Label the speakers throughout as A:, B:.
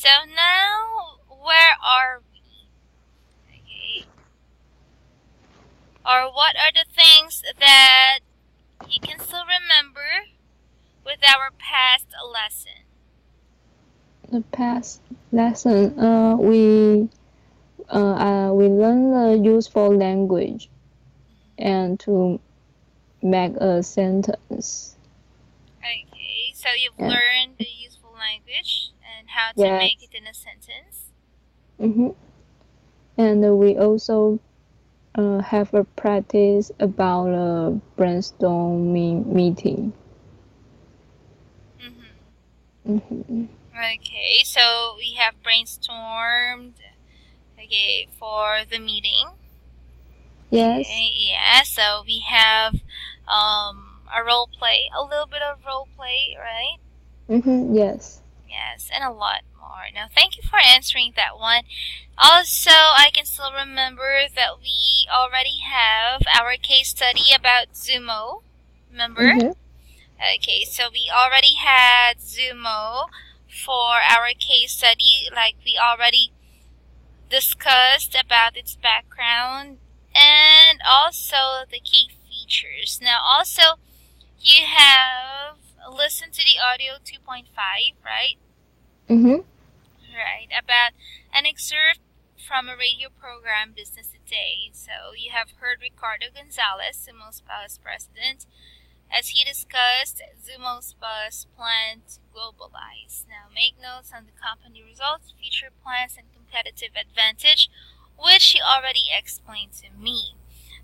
A: So now, where are we? Okay. Or what are the things that you can still remember with our past lesson?
B: The past lesson, we learn the useful language and to make a sentence.
A: Okay, so you've
B: Yeah.
A: learned the useful language and how to
B: Yes.
A: make it in a sentence.
B: And we also have a practice about a brainstorming meeting.
A: Okay, so we have brainstormed, okay, for the meeting.
B: Yes.
A: Okay, yeah, so we have a role play, a little bit of role play, right?
B: Yes.
A: Yes, and a lot more. Now, thank you for answering that one. Also, I can still remember that we already have our case study about Zumo. Remember? Okay, so we already had Zumo for our case study, like we already discussed about its background and also the key features. Now, also, you have listened to the audio 2.5, right? Right, about an excerpt from a radio program, Business Today. So you have heard Ricardo Gonzalez, Zumo's past president, as he discussed Zumo's bus plan to globalize. Now, make notes on the company results, future plans, and competitive advantage, which he already explained to me.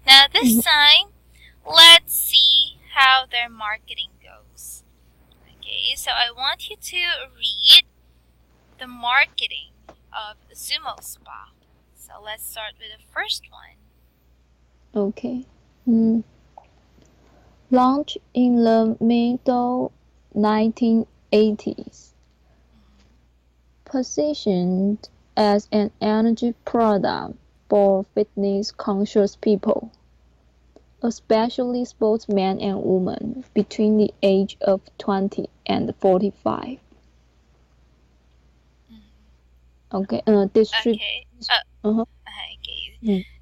A: Now, this time, let's see how their marketing goes. Okay, so I want you to read the marketing of Zumo Spa. So let's start with the first one.
B: Okay. Launched in the middle 1980s. Positioned as an energy product for fitness-conscious people, especially sportsmen and women between the age of 20 and 45. Okay.
A: Okay.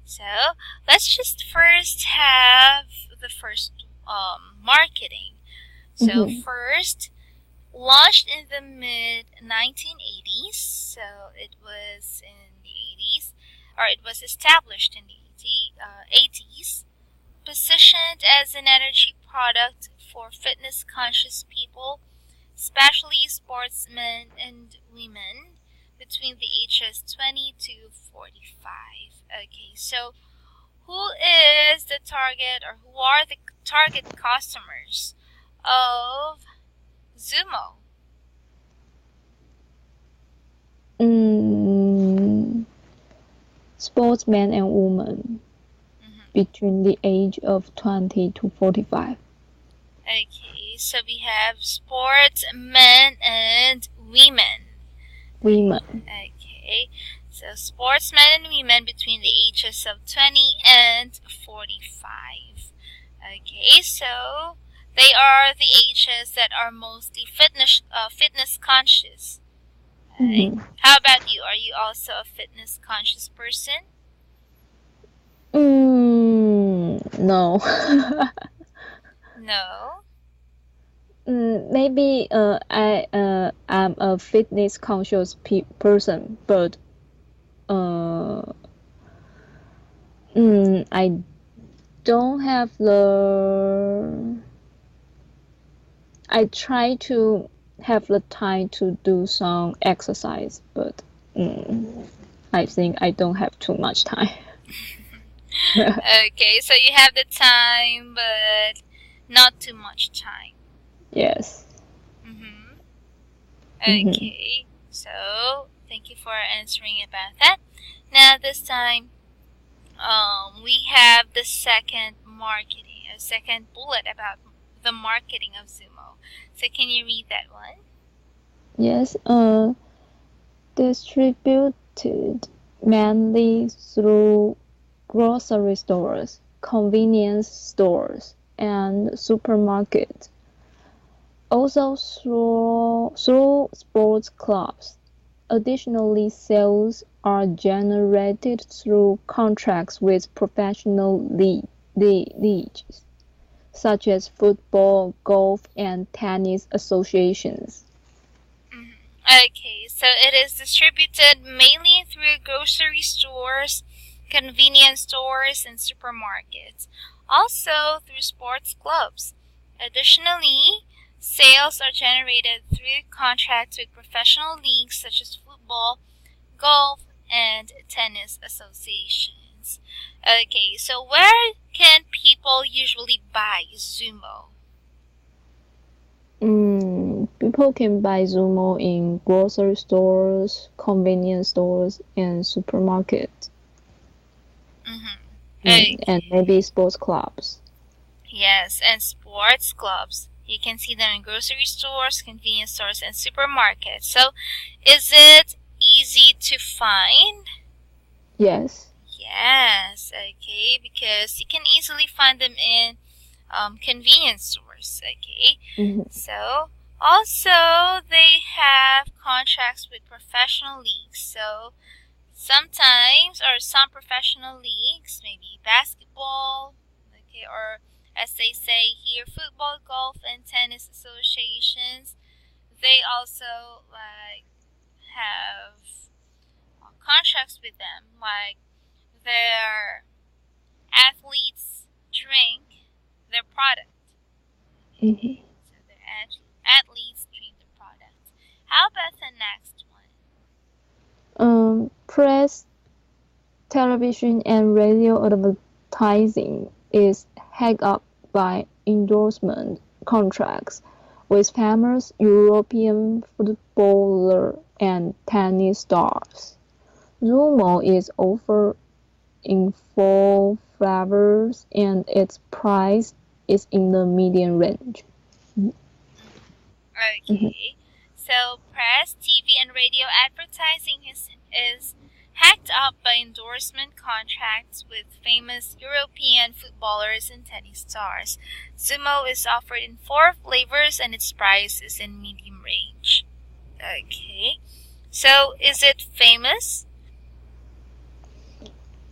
A: So let's just first have the first marketing. So first, launched in the mid 1980s. So it was in the 80s, or it was established in the 80s. Positioned as an energy product for fitness conscious people, especially sportsmen and women between the ages 20 to 45. Okay, so who is the target, or who are the target customers of Zumo?
B: Sportsmen and women between the age of 20 to 45.
A: Okay, so we have sportsmen and women. Okay, so sportsmen and women between the ages of 20 and 45. Okay, so they are the ages that are mostly fitness conscious. Okay. How about you? Are you also a fitness conscious person?
B: No.
A: No.
B: Maybe I'm a fitness conscious person, but I don't have the. I try to have the time to do some exercise, but I think I don't have too much time.
A: Okay, so you have the time, but not too much time.
B: Yes.
A: Okay, so thank you for answering about that. Now this time, we have the second bullet about the marketing of Zumo. So can you read that one?
B: Yes. Distributed mainly through grocery stores, convenience stores, and supermarkets. Also through sports clubs, Additionally, sales are generated through contracts with professional leagues, such as football, golf, and tennis associations.
A: Okay, so it is distributed mainly through grocery stores, convenience stores, and supermarkets, also through sports clubs. Additionally, sales are generated through contracts with professional leagues such as football, golf, and tennis associations. Okay, so where can people usually buy Zumo?
B: People can buy Zumo in grocery stores, convenience stores, and supermarkets.
A: Okay.
B: And maybe sports clubs.
A: Yes, and sports clubs. You can see them in grocery stores, convenience stores, and supermarkets. So, is it easy to find?
B: Yes.
A: Yes, okay, because you can easily find them in convenience stores, okay? So, also, they have contracts with professional leagues. So, sometimes, or some professional leagues, maybe basketball, okay, or as they say here, football, golf, and tennis associations, they also have contracts with them, like their athletes drink their product.
B: Mm-hmm.
A: So their athletes drink the product. How about the next
B: one? Press, television, and radio advertising is held up by endorsement contracts with famous European footballer and tennis stars. Zumo is offered in 4 flavors and its price is in the medium range.
A: Okay, so press, TV, and radio advertising is hacked up by endorsement contracts with famous European footballers and tennis stars. Zumo is offered in 4 flavors and its price is in medium range. Okay, so is it famous?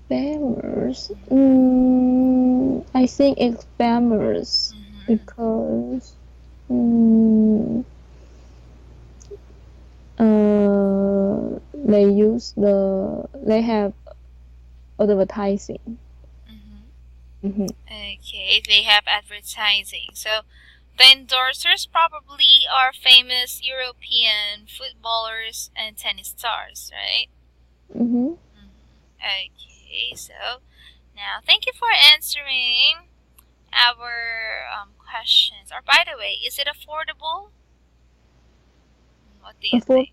B: Famous? I think it's famous because they have advertising.
A: Okay, they have advertising. So the endorsers probably are famous European footballers and tennis stars, right? Okay, so now thank you for answering our questions. Or by the way, is it affordable? What do you think?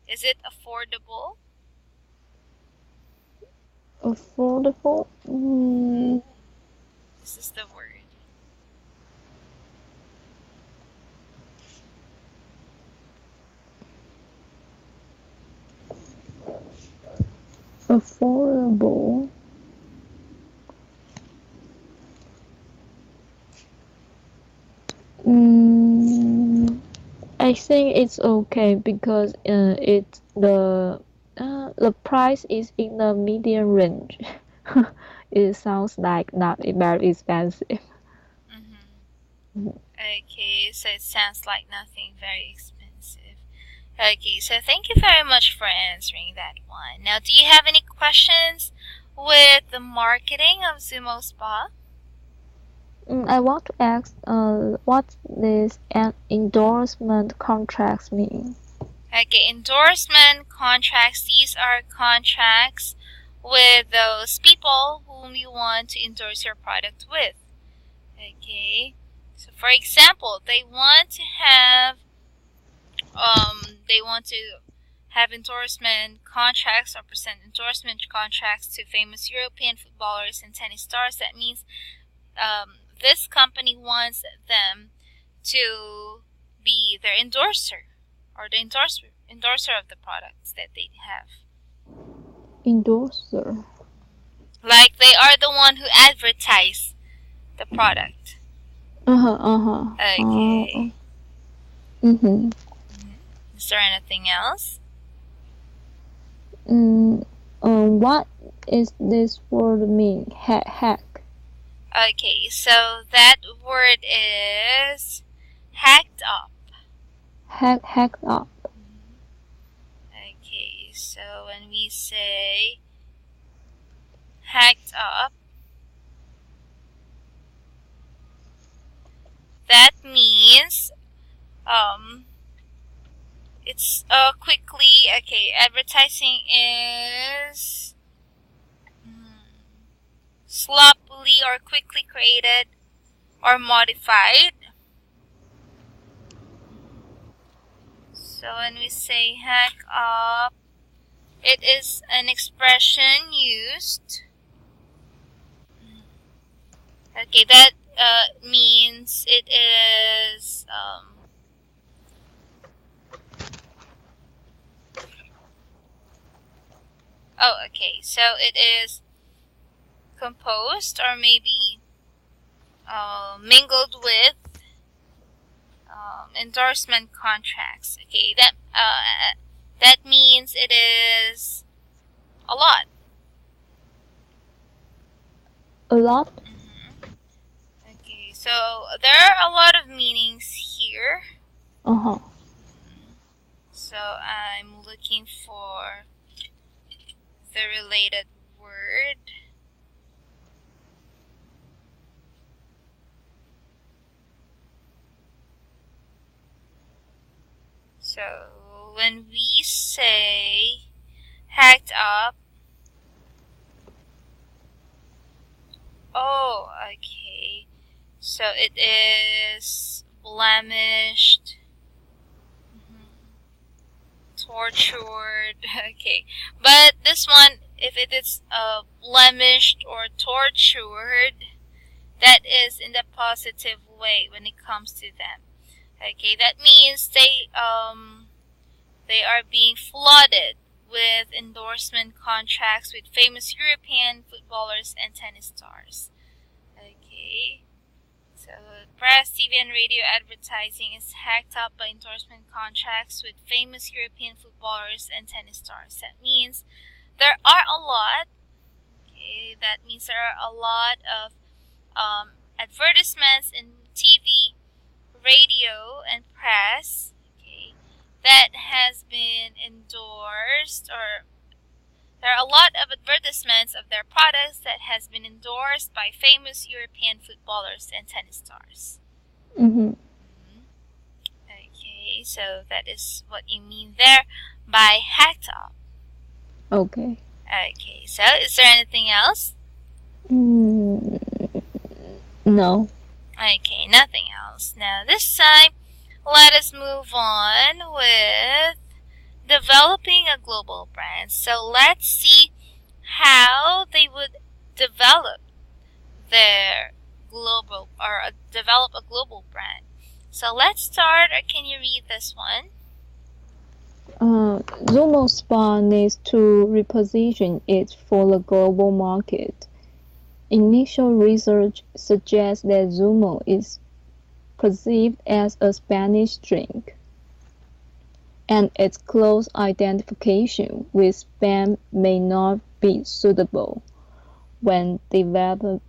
A: Is it affordable?
B: Affordable?
A: This is the word.
B: Affordable. I think it's okay because the price is in the medium range. It sounds like not very expensive.
A: Okay, so it sounds like nothing very expensive. Okay, so thank you very much for answering that one. Now, do you have any questions with the marketing of Zumo Spa?
B: I want to ask, what this endorsement contracts mean?
A: Okay, endorsement contracts, these are contracts with those people whom you want to endorse your product with. Okay, so for example, they want to have endorsement contracts or present endorsement contracts to famous European footballers and tennis stars. That means this company wants them to be their endorser or the endorser of the products that they have.
B: Endorser.
A: Like they are the one who advertise the product. Okay.
B: Mm-hmm.
A: Is there anything else?
B: What is this word mean? Hack.
A: Okay, so that word is hacked up.
B: Hacked up.
A: Okay, so when we say hacked up, that means it's quickly, okay, advertising is sloppily or quickly created or modified. So when we say hack up, it is an expression used. Okay, that means it is okay, so it is composed or maybe mingled with endorsement contracts. Okay, that means it is a lot.
B: A lot?
A: Okay, so there are a lot of meanings here. So I'm looking for the related word. So when we say hacked up, oh, okay. So it is blemished, tortured. Okay, but this one, if it is blemished or tortured, that is in the positive way when it comes to them. Okay, that means they are being flooded with endorsement contracts with famous European footballers and tennis stars. Okay, so press, TV, and radio advertising is hacked up by endorsement contracts with famous European footballers and tennis stars. That means there are a lot. Okay, that means there are a lot of advertisements in TV, radio, and press, okay, that has been endorsed, or there are a lot of advertisements of their products that has been endorsed by famous European footballers and tennis stars. Okay, so that is what you mean there by hacked up.
B: Okay.
A: Okay, so is there anything else?
B: No.
A: Okay, nothing else. Now this time, let us move on with developing a global brand. So let's see how they would develop their global, or develop a global brand. So let's start, or can you read this one?
B: Zumo Spa needs to reposition it for the global market. Initial research suggests that Zumo is perceived as a Spanish drink, and its close identification with Spain may not be suitable when developing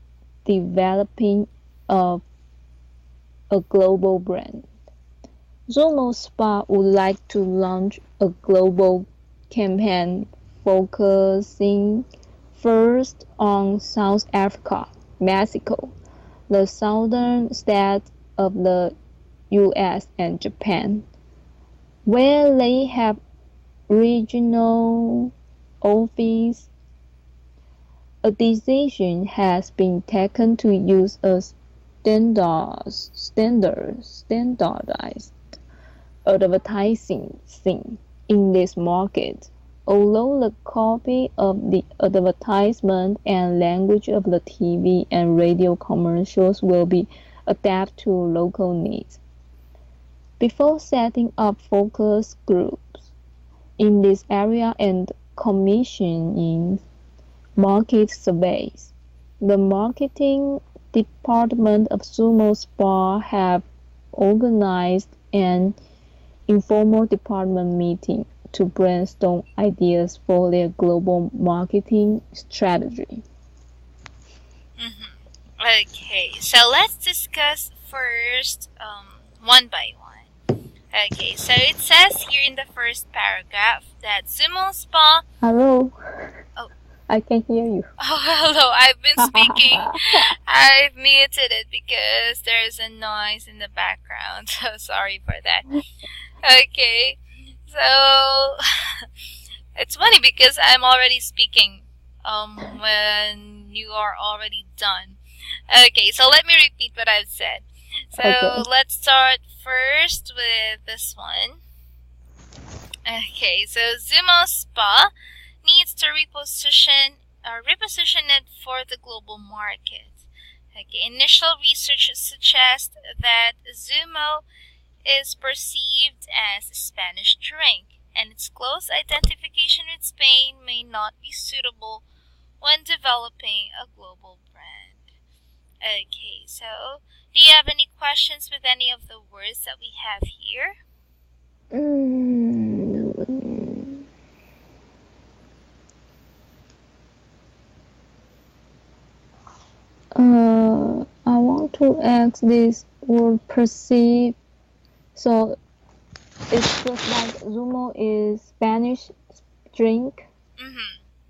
B: a global brand. Zumo Spa would like to launch a global campaign focusing first on South Africa, Mexico, the southern states of the US, and Japan, where they have regional offices. A decision has been taken to use a standardized advertising thing in this market, although the copy of the advertisement and language of the TV and radio commercials will be adapted to local needs. Before setting up focus groups in this area and commissioning market surveys, the marketing department of Zumo Spa have organized an informal department meeting to brainstorm ideas for their global marketing strategy.
A: Okay, so let's discuss first one by one. Okay, so it says here in the first paragraph that Zumo Spa.
B: Hello.
A: Oh,
B: I can hear you.
A: Oh, hello. I've been speaking. I've muted it because there's a noise in the background. So sorry for that. Okay, so it's funny because I'm already speaking when you are already done. Okay, so let me repeat what I've said. So
B: Okay.
A: let's start first with this one. Okay, so Zumo Spa needs to reposition it for the global market. Okay, initial research suggests that Zumo is perceived as a Spanish drink, and its close identification with Spain may not be suitable when developing a global brand. Okay, so do you have any questions with any of the words that we have here?
B: I want to ask this word perceive. So it's just like Zumo is Spanish drink.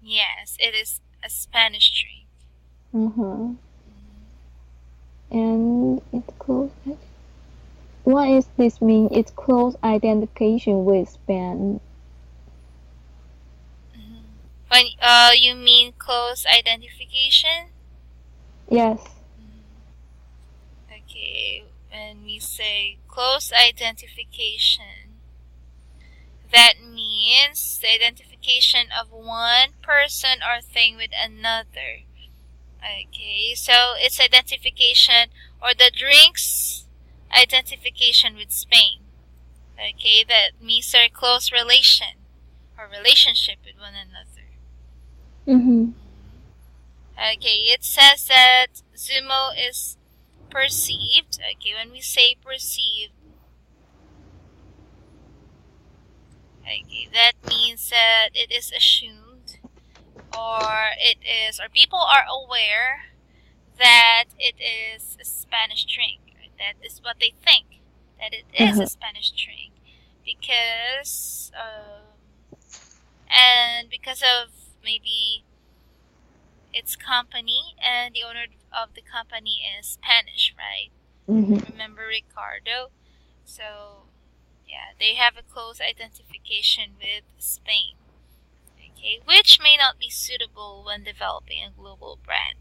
A: Yes, it is a Spanish drink.
B: And it's close. What does this mean? It's close identification with Spain.
A: When you mean close identification?
B: Yes.
A: Okay, when we say close identification, that means the identification of one person or thing with another. Okay, so it's identification or the drink's identification with Spain. Okay, that means their close relation or relationship with one another. Okay, it says that Zumo is perceived. Okay, when we say perceived, okay, that means that it is assumed or people are aware that it is a Spanish drink. Right? That is what they think, that it is a Spanish drink because of maybe its company, and the owner of the company is Spanish, right? Remember Ricardo? So yeah, they have a close identification with Spain. Okay, which may not be suitable when developing a global brand.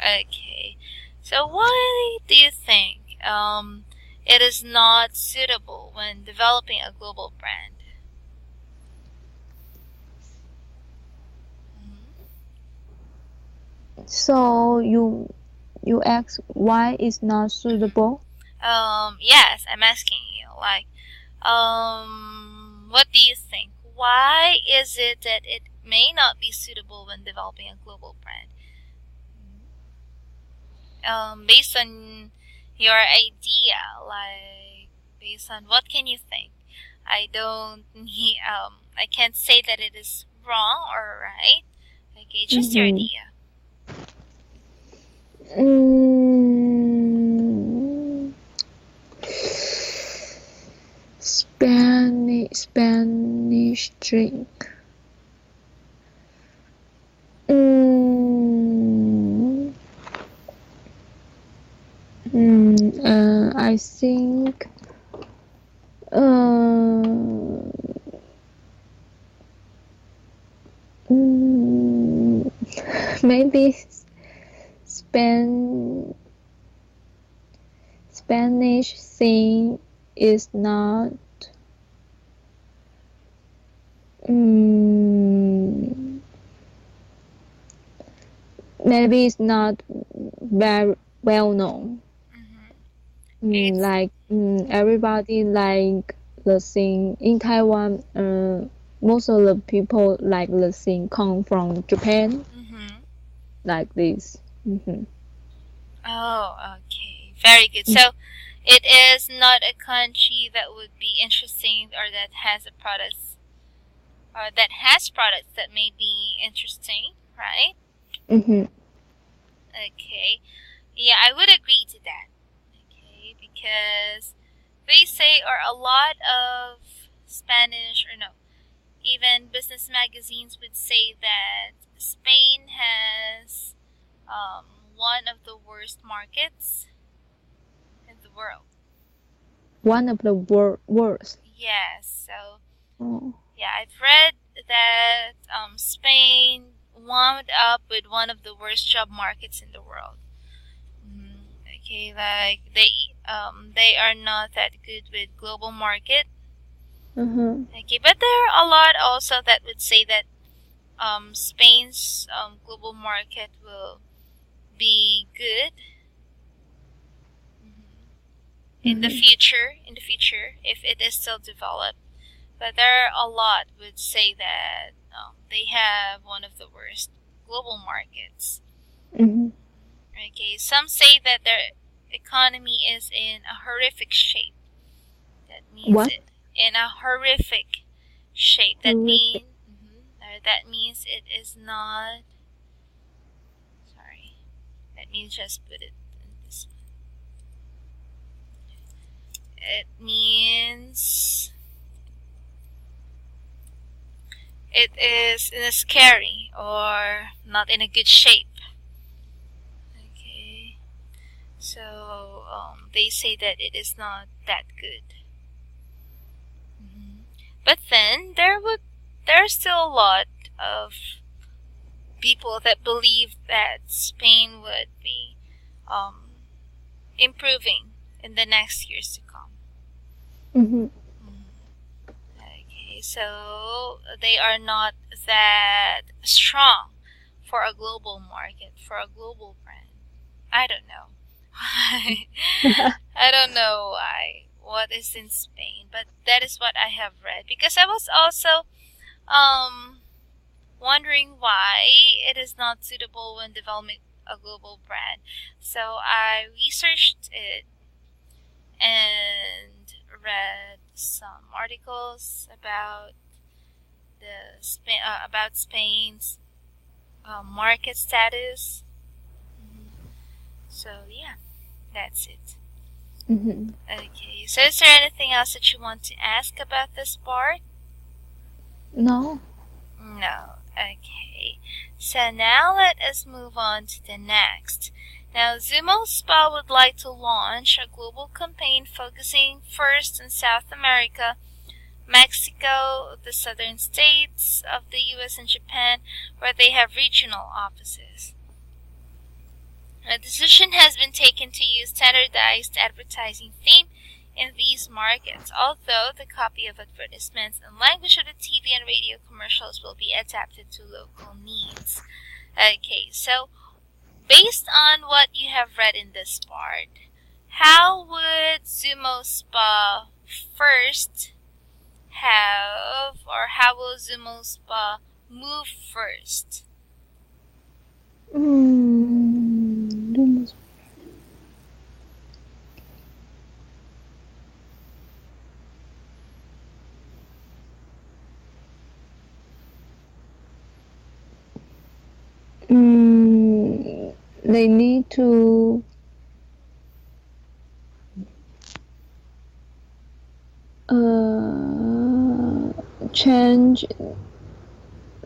A: Okay, so why do you think it is not suitable when developing a global brand?
B: So you ask why it's not suitable?
A: Yes, I'm asking you, like, what do you think? Why is it that it may not be suitable when developing a global brand? Based on your idea, like, based on what can you think? I don't need, I can't say that it is wrong or right. Okay, just your idea.
B: Spanish drink. I think maybe Spanish thing is not maybe it's not very well known. Like everybody like the thing in Taiwan. Most of the people like the thing come from Japan. Like this.
A: Oh, okay. Very good. So it is not a country that would be interesting or that has products that may be interesting, right?
B: Mm-hmm.
A: Okay. Yeah, I would agree to that. Okay, because they say, or a lot of Spanish, or no, even business magazines would say that Spain has one of the worst markets in the world.
B: One of the worst.
A: Yes, so
B: Oh.
A: yeah, I've read that Spain wound up with one of the worst job markets in the world. Okay, like they are not that good with global market. Okay, but there are a lot also that would say that Spain's global market will be good in the future. If it is still developed, but there are a lot would say that they have one of the worst global markets. Okay, some say that their economy is in a horrific shape. That means
B: What?
A: In a horrific shape. That means it is not. Sorry, let me just put it in this one. It means it is in a scary or not in a good shape. Okay, so they say that it is not that good. But then there's still a lot of people that believe that Spain would be improving in the next years to come. Okay, so they are not that strong for a global market, for a global brand. I don't know. I don't know why. What is in Spain, but that is what I have read. Because I was also wondering why it is not suitable when developing a global brand. So I researched it and read some articles about about Spain's market status. So yeah, that's it. Okay, so is there anything else that you want to ask about this part?
B: No.
A: No. Okay. So now let us move on to the next. Now, Zumo Spa would like to launch a global campaign focusing first on South America, Mexico, the southern states of the US, and Japan, where they have regional offices. A decision has been taken to use standardized advertising theme in these markets, although the copy of advertisements and language of the TV and radio commercials will be adapted to local needs. Okay, so based on what you have read in this part, how would Zumo Spa first have, or how will Zumo Spa move first?
B: They need to change.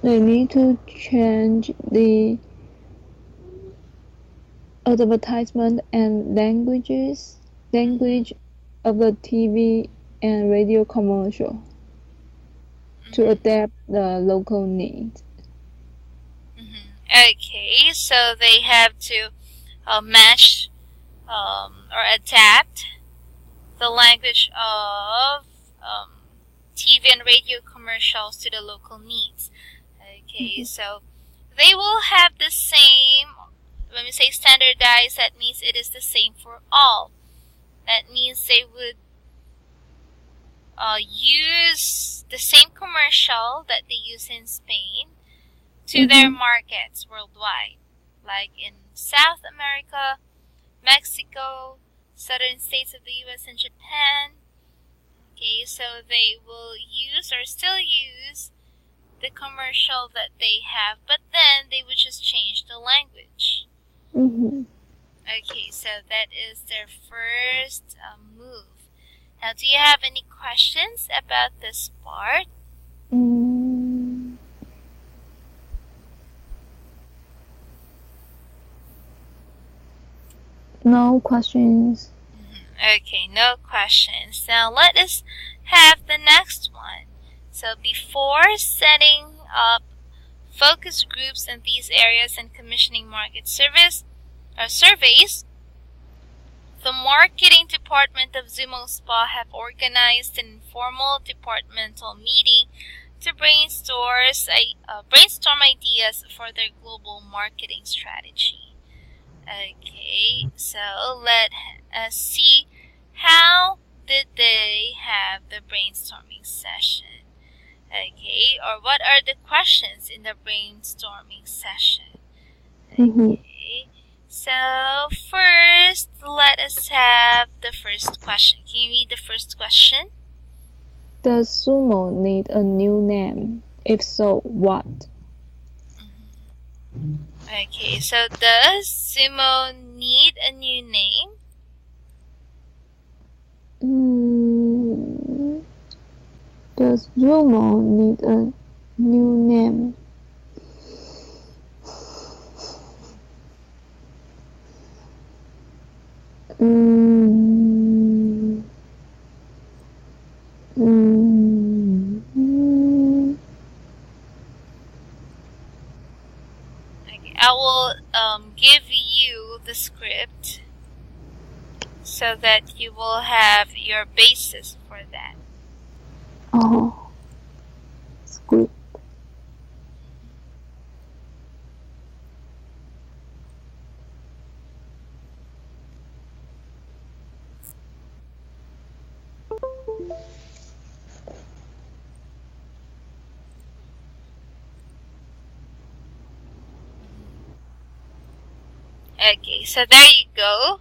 B: They need to change the advertisement and language of the TV and radio commercial to adapt the local needs.
A: Okay, so they have to match or adapt the language of TV and radio commercials to the local needs. Okay, so they will have the same, when we say standardized, that means it is the same for all. That means they would use the same commercial that they use in Spain to their markets worldwide, like in South America, Mexico, southern states of the US, and Japan. Okay, so they will use or still use the commercial that they have, but then they would just change the language. Okay, so that is their first move. Now, do you have any questions about this part?
B: No questions.
A: Okay, no questions. Now, let us have the next one. So, before setting up focus groups in these areas and commissioning market surveys, the marketing department of Zumo Spa have organized an informal departmental meeting to brainstorm ideas for their global marketing strategy. Okay, so let us see, how did they have the brainstorming session? Okay, or what are the questions in the brainstorming session? Okay, so first, let us have the first question. Can you read the first question?
B: Does Sumo need a new name? If so, what?
A: Okay, so does Sumo need a new name?
B: Does Sumo need a new name?
A: Okay, I will give you the script so that you will have your basis for that.
B: Oh, script.
A: Okay, so there you go.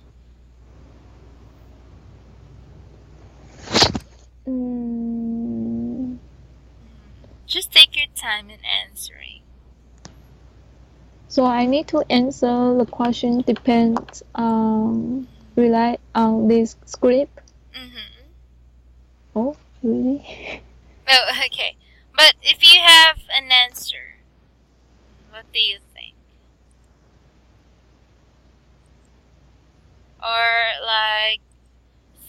A: Just take your time in answering.
B: So I need to answer the question depends rely on this script. Oh, really?
A: Oh, okay. But if you have an answer, what do you think? Or like,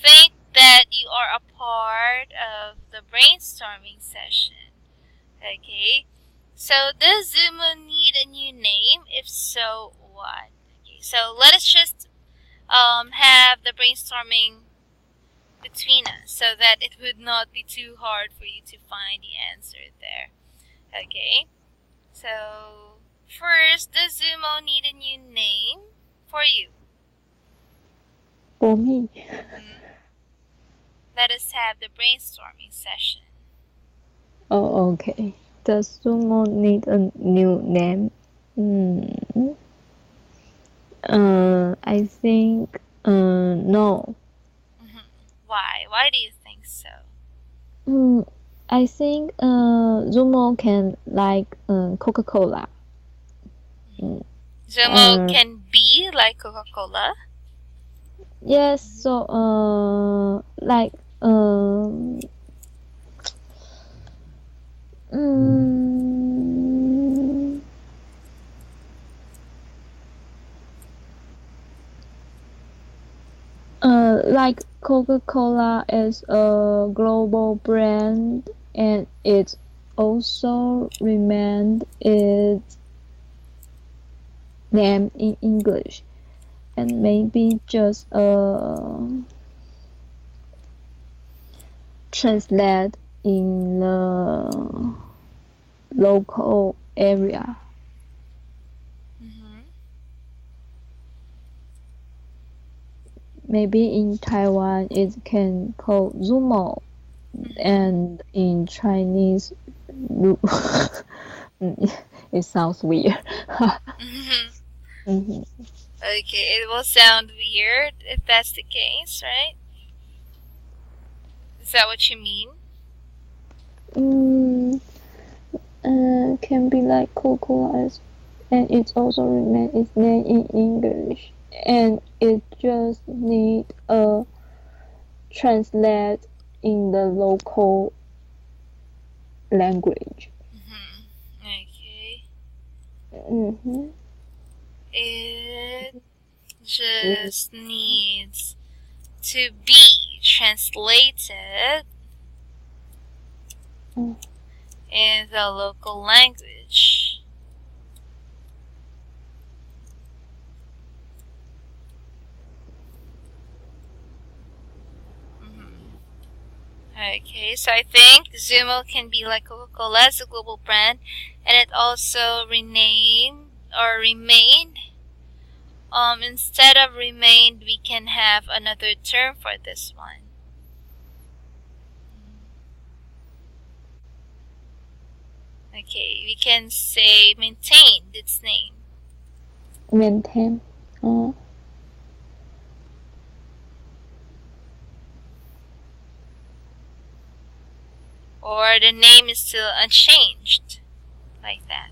A: think that you are a part of the brainstorming session. Okay, so does Zumo need a new name? If so, what? Okay, so let us just have the brainstorming between us so that it would not be too hard for you to find the answer there. Okay, so first, does Zumo need a new name for you?
B: For me.
A: Let us have the brainstorming session.
B: Oh, okay. Does Sumo need a new name? I think no.
A: Why? Why do you think so?
B: I think Zumo can like Coca-Cola.
A: Zumo can be like Coca-Cola.
B: Yes, so like like Coca-Cola is a global brand and it also remained its name in English and maybe just translate in the local area. Maybe in Taiwan it can call Zumo, and in Chinese it sounds weird.
A: Okay, it will sound weird if that's the case, right? Is that what you mean?
B: Can be like localized, and it also remains its name in English, and it just need a translate in the local language.
A: Okay.
B: Mm-hmm.
A: It just needs to be translated in the local language. Okay, so I think Zumo can be like Coca-Cola as a global brand, and it also renamed or remained. Instead of remained, we can have another term for this one. Okay, we can say maintained its name.
B: Maintain.
A: Or the name is still unchanged, like that.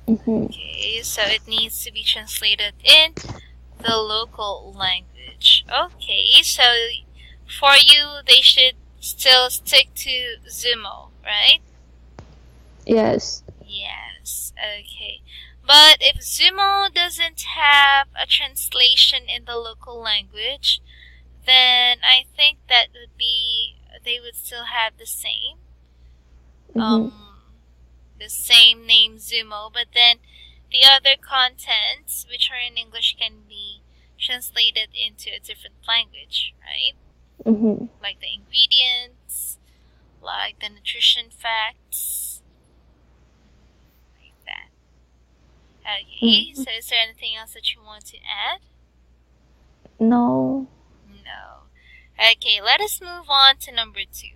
A: Okay, so it needs to be translated in the local language. Okay, so for you, they should still stick to Zumo, right?
B: Yes.
A: Yes, okay. But if Zumo doesn't have a translation in the local language, then I think that would be, they would still have the same. The same name Zumo, but then the other contents, which are in English, can be translated into a different language, right? Like the ingredients, like the nutrition facts, like that. Okay, so is there anything else that you want to add?
B: No.
A: No. Okay, let us move on to number 2.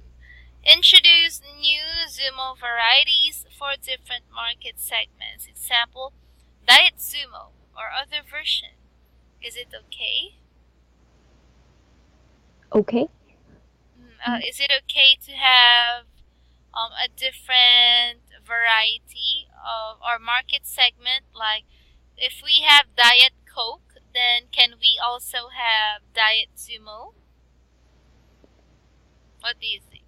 A: Introduce new Zumo varieties for different market segments. Example, Diet Zumo or other version. Is it okay?
B: Okay.
A: Is it okay to have a different variety of our market segment? Like, if we have Diet Coke, then can we also have Diet Zumo? What do you think?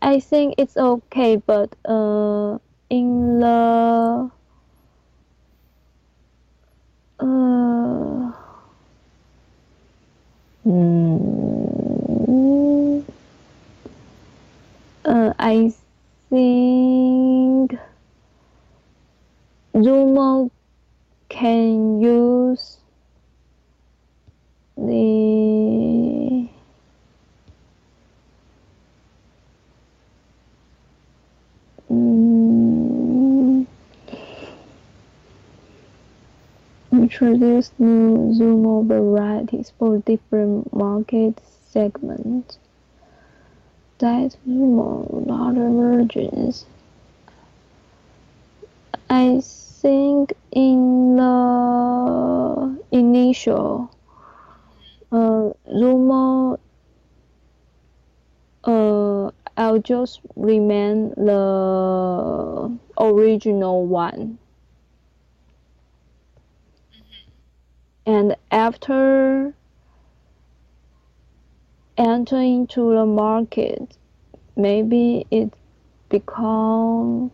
B: I think it's okay, but in the I think Zumo can use the introduce new Zumo varieties for different market segments. Diet Zumo, other versions. I think in the initial Zumo, I'll just remain the original one. And after entering into the market, maybe it become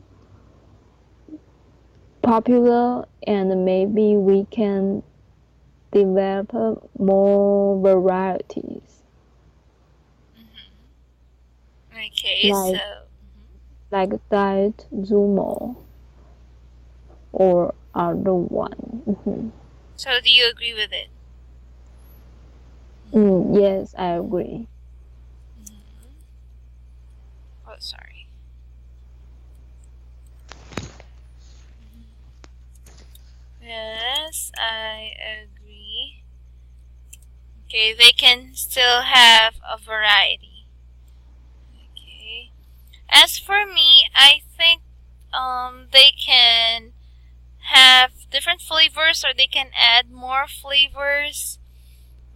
B: popular, and maybe we can develop more varieties.
A: Okay,
B: like Diet Zumo or other one.
A: So do you agree with it?
B: Yes, I agree.
A: Oh, sorry. Yes, I agree. Okay, they can still have a variety. Okay. As for me, I think they can have different flavors, or they can add more flavors,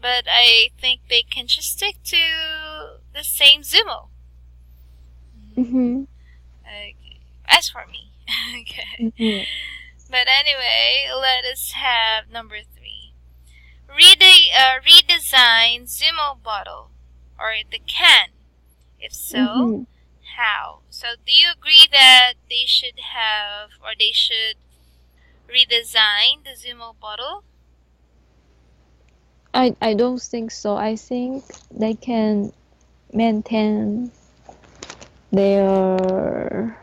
A: but I think they can just stick to the same Zumo. Okay. As for me. Okay. But anyway, let us have number 3. Redesign Zumo bottle or the can. If so, how? So do you agree that they should redesign the Zumo bottle?
B: I don't think so. I think they can maintain their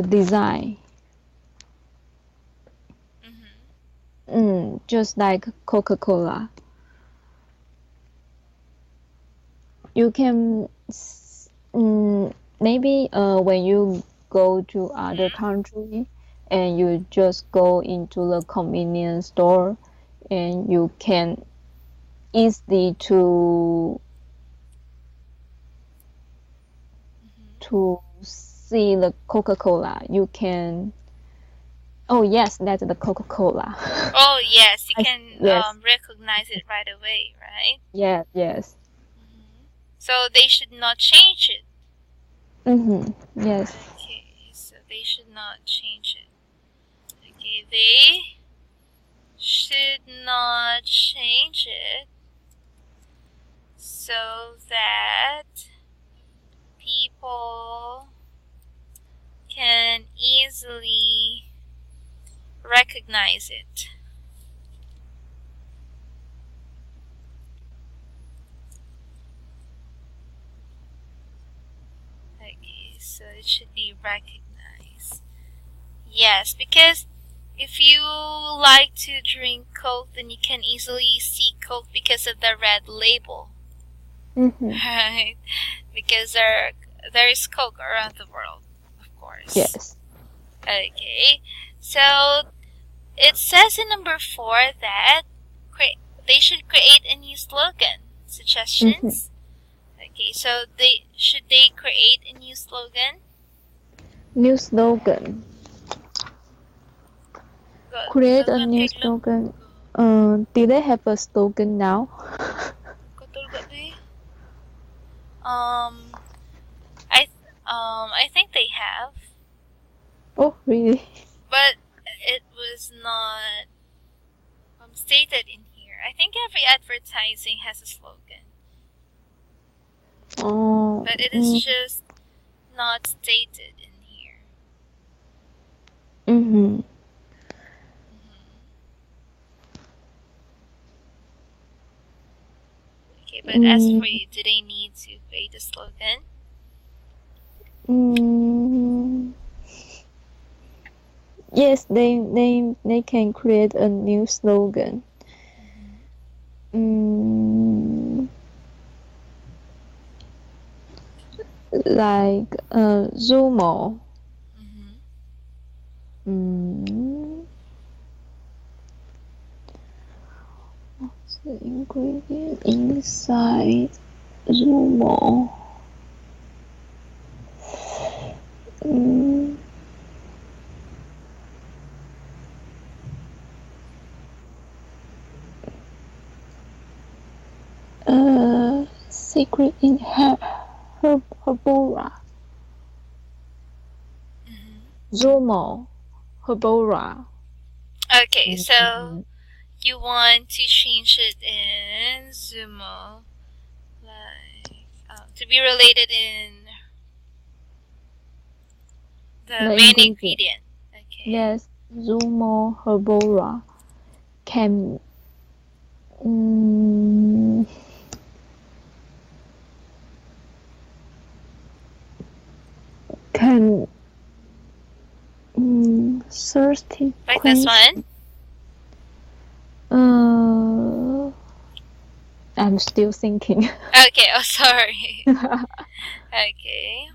B: design. Just like Coca-Cola. You can maybe when you go to other country and you just go into the convenience store and you can easily to see the Coca-Cola. You can. Oh yes, that's the Coca-Cola.
A: Oh yes, you can recognize it right away, right?
B: Yes.
A: So they should not change it.
B: Yes.
A: Okay, so they should not change it. Okay, they should not change it so that people can easily recognize it. Okay, so it should be recognized. Yes, because if you like to drink Coke, then you can easily see Coke because of the red label. Right? Because there is Coke around the world, of course.
B: Yes.
A: Okay, so it says in number 4 that they should create a new slogan. Suggestions? Okay, so should they create a new slogan?
B: New slogan. Create a new slogan. Do they have a slogan now?
A: I think they have.
B: Oh, really?
A: But it was not stated in here. I think every advertising has a slogan.
B: Oh.
A: But it is just not stated in here. Okay, but as for you, do they need to create a slogan?
B: Yes, they can create a new slogan. Like Zumo. What's the ingredient inside Zumo? Secret in Herbora. Zumo Herbora.
A: Okay, so you want to change it in Zumo, like to be related in the main ingredient. Okay.
B: Yes, Zumo Herbora can thirsty.
A: Like this one?
B: I'm still thinking.
A: Okay, oh sorry. Okay.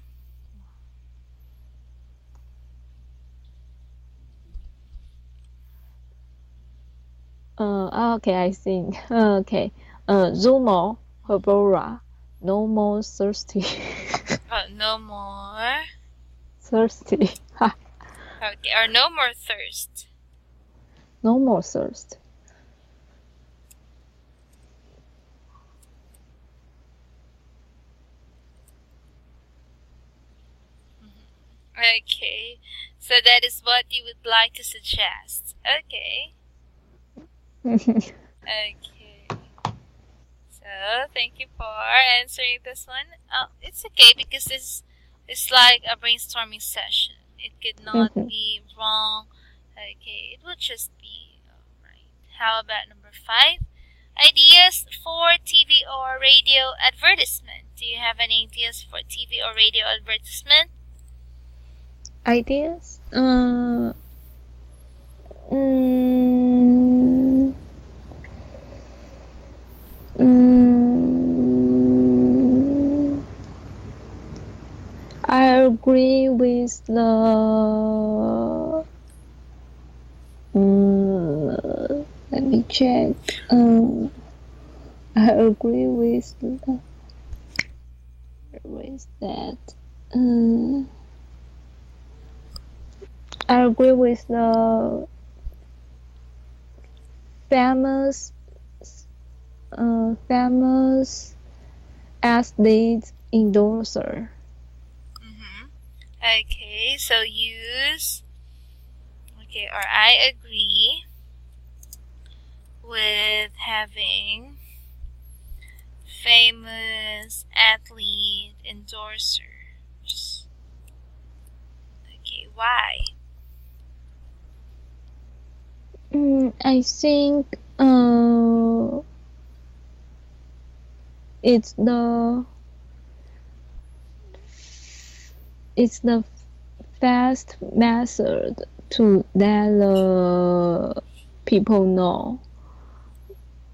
B: Okay, I think. Okay. Zumo Herbora. No more thirsty.
A: No more.
B: Thirsty.
A: Okay, or no more thirst.
B: No more thirst.
A: Okay. So that is what you would like to suggest. Okay. Okay. So thank you for answering this one. It's okay because this is like a brainstorming session. It could not be wrong. Okay, it would just be alright. How about number 5? Ideas for TV or radio advertisement. Do you have any ideas for TV or radio advertisement?
B: Ideas? I agree with the. Let me check. I agree with that. I agree with the famous athlete endorser.
A: Okay, so use. Okay, or I agree with having famous athlete endorsers. Okay, why?
B: I think it's the fast method to let people know.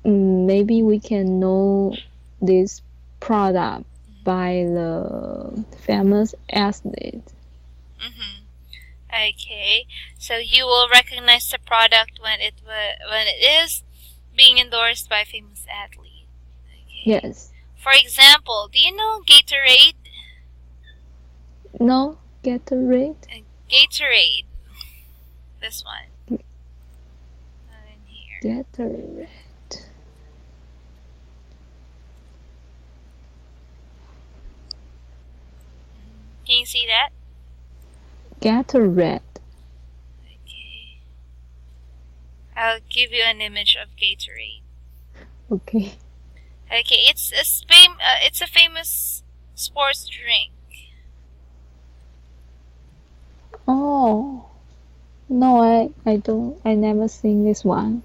B: Maybe we can know this product by the famous athlete.
A: Okay, so you will recognize the product when it is being endorsed by a famous athlete. Okay.
B: Yes.
A: For example, do you know Gatorade?
B: No, Gatorade.
A: Gatorade. This one. In here.
B: Gatorade.
A: Can you see that?
B: Gatorade.
A: Okay. I'll give you an image of Gatorade.
B: Okay.
A: Okay, it's a famous sports drink.
B: Oh. No, I don't. I never seen this one.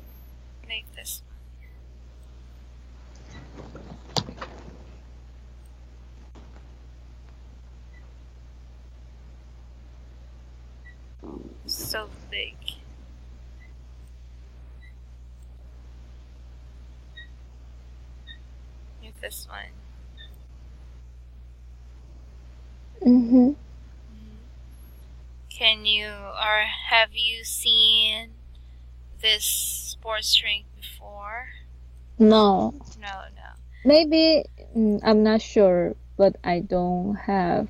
A: Like this one. So big. Like this one. Can you or have you seen this sports drink before?
B: No.
A: No.
B: Maybe I'm not sure, but I don't have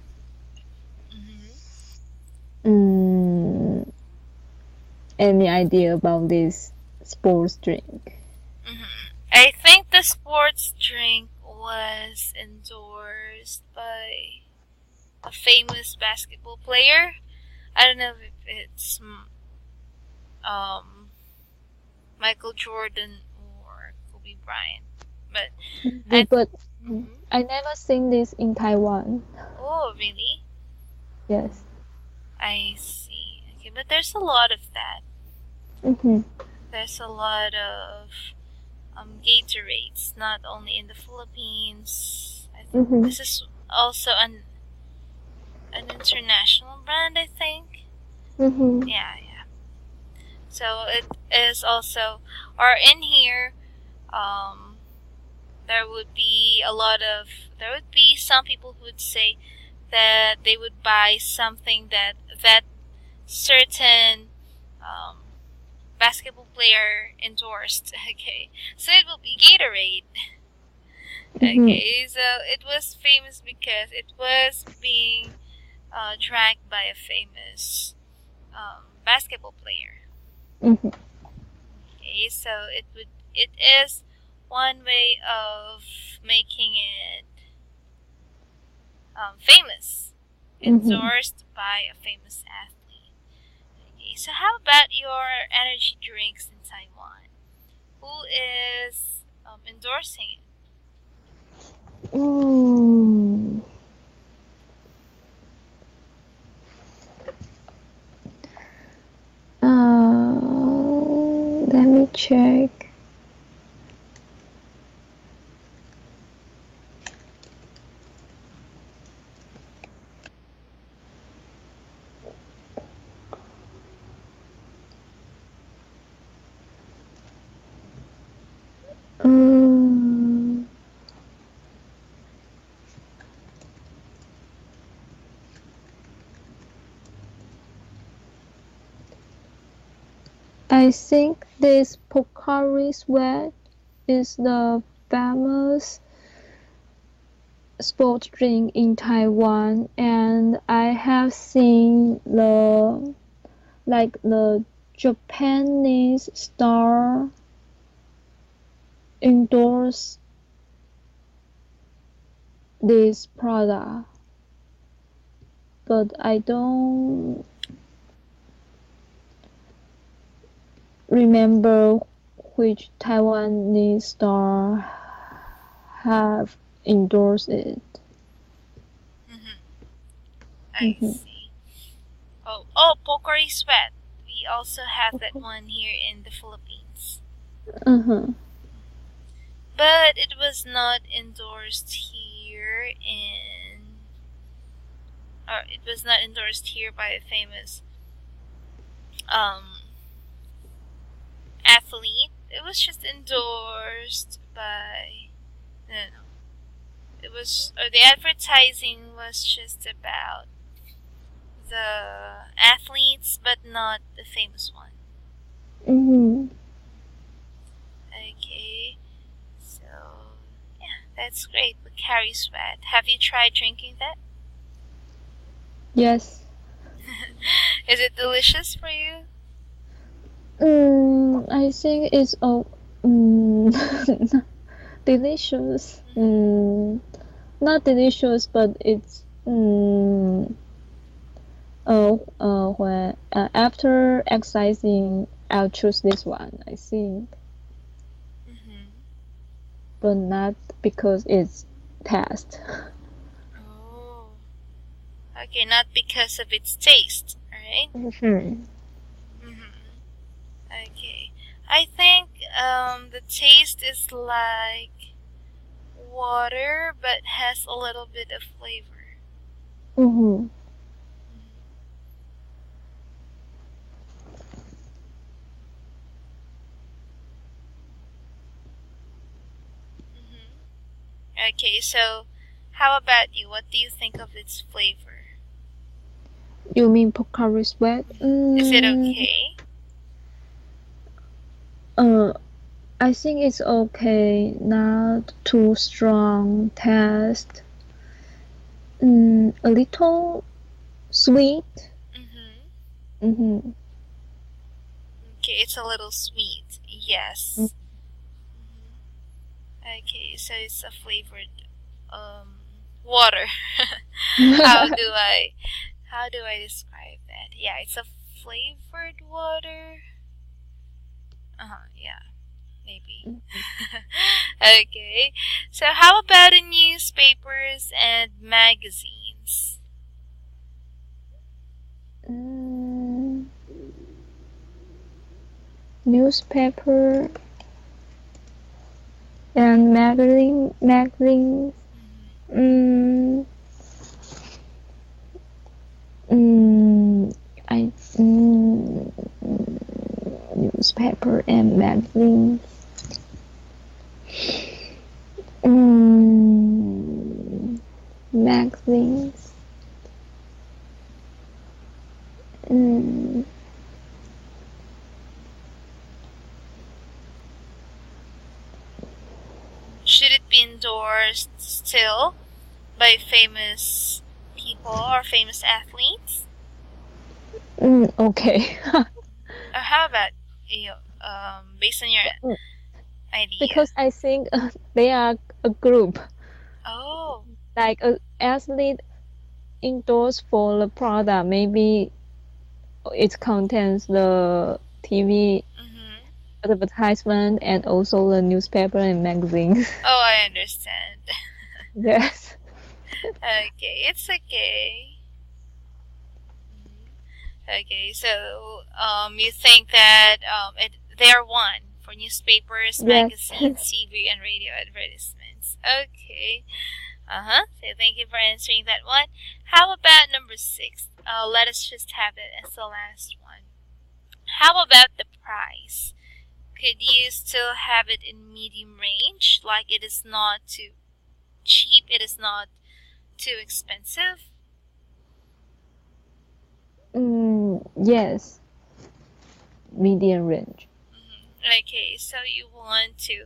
B: any idea about this sports drink.
A: I think the sports drink was endorsed by a famous basketball player. I don't know if it's Michael Jordan or Kobe Bryant, but
B: I never seen this in Taiwan.
A: Oh, really?
B: Yes.
A: I see. Okay, but there's a lot of that. There's a lot of Gatorades, not only in the Philippines. I think this is also an international brand, I think. Yeah. So it is also, or in here, there would be some people who would say that they would buy something that certain basketball player endorsed. Okay, so it will be Gatorade. Okay, so it was famous because it was being drank by a famous basketball player. Okay, so it is one way of making it famous. endorsed by a famous athlete. Okay, so how about your energy drinks in Taiwan? Who is endorsing it?
B: Let me check. I think this Pocari Sweat is the famous sports drink in Taiwan, and I have seen the Japanese star endorse this product, but I don't remember which Taiwanese star have endorsed it.
A: I see. Oh, Pocari Sweat. We also have that one here in the Philippines. But it was not endorsed here it was not endorsed here by a famous athlete. It was just endorsed by no. It was the advertising was just about the athletes, but not the famous one. Okay, so yeah, that's great. Pocari Sweat. Have you tried drinking that?
B: Yes.
A: Is it delicious for you?
B: I think it's delicious. Not delicious, but it's when after exercising, I'll choose this one, I think. But not because it's taste.
A: Oh, okay, not because of its taste, right? Okay, I think the taste is like water, but has a little bit of flavor. Okay, so how about you? What do you think of its flavor?
B: You mean Pocari Sweat?
A: Is it okay?
B: I think it's okay. Not too strong taste. A little sweet.
A: Okay, it's a little sweet. Yes. Okay, so it's a flavored water. How do I describe that? Yeah, it's a flavored water. Yeah, maybe. Okay, so how about in newspapers and magazines?
B: Newspaper and magazines. Newspaper and magazines. Magazines.
A: Should it be endorsed still by famous people or famous athletes?
B: Okay.
A: How about you? Based on your idea.
B: Because I think they are a group.
A: Oh.
B: Like an athlete endorsed for the product, maybe it contains the TV advertisement and also the newspaper and magazines.
A: Oh, I understand.
B: Yes.
A: Okay, it's okay. Okay, so you think that they are one for newspapers, magazines, TV, and radio advertisements. Okay. So thank you for answering that one. How about number 6? Let us just have it as the last one. How about the price? Could you still have it in medium range? Like it is not too cheap, it is not too expensive?
B: Yes. Medium range.
A: Okay, so you want to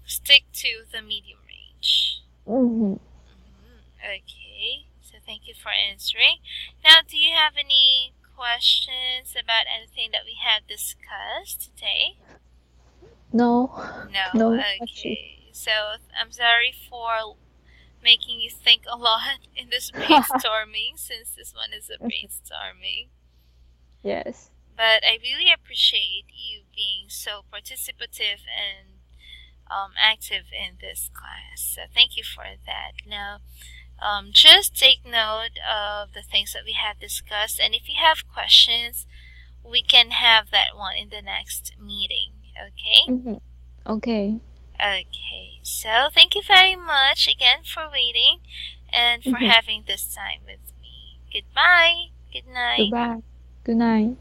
A: stick to the medium range. Okay, so thank you for answering. Now, do you have any questions about anything that we have discussed today?
B: No.
A: No. Okay, so I'm sorry for making you think a lot in this brainstorming, since this one is a brainstorming.
B: Yes.
A: But I really appreciate you being so participative and active in this class. So thank you for that. Now, just take note of the things that we have discussed, and if you have questions, we can have that one in the next meeting. Okay?
B: Okay.
A: Okay. So thank you very much again for waiting and for having this time with me. Goodbye. Good night.
B: Goodbye. Good night.